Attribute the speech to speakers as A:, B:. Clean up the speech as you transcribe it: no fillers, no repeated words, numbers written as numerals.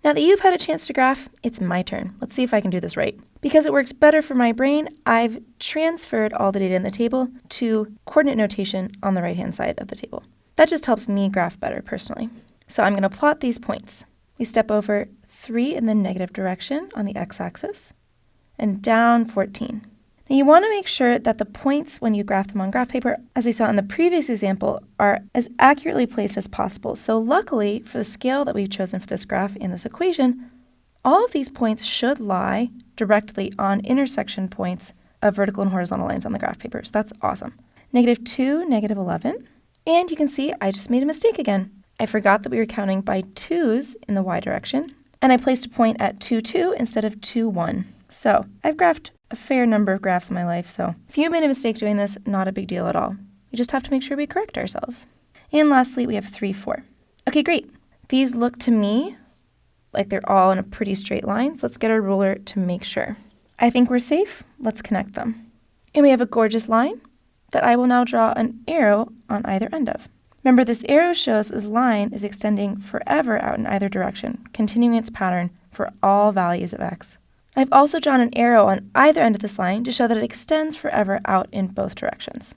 A: Now that you've had a chance to graph, it's my turn. Let's see if I can do this right. Because it works better for my brain, I've transferred all the data in the table to coordinate notation on the right-hand side of the table. That just helps me graph better personally. So I'm going to plot these points. We step over 3 in the negative direction on the x-axis and down 14. Now you want to make sure that the points when you graph them on graph paper, as we saw in the previous example, are as accurately placed as possible. So luckily, for the scale that we've chosen for this graph in this equation, all of these points should lie directly on intersection points of vertical and horizontal lines on the graph paper. So that's awesome. -2, -11. And you can see I just made a mistake again. I forgot that we were counting by 2's in the y direction, and I placed a point at 2, 2 instead of 2, 1. So I've graphed a fair number of graphs in my life, so if you made a mistake doing this, not a big deal at all. We just have to make sure we correct ourselves. And lastly, we have 3, 4. Okay, great. These look to me like they're all in a pretty straight line, so let's get a ruler to make sure. I think we're safe. Let's connect them. And we have a gorgeous line that I will now draw an arrow on either end of. Remember, this arrow shows this line is extending forever out in either direction, continuing its pattern for all values of x. I've also drawn an arrow on either end of this line to show that it extends forever out in both directions.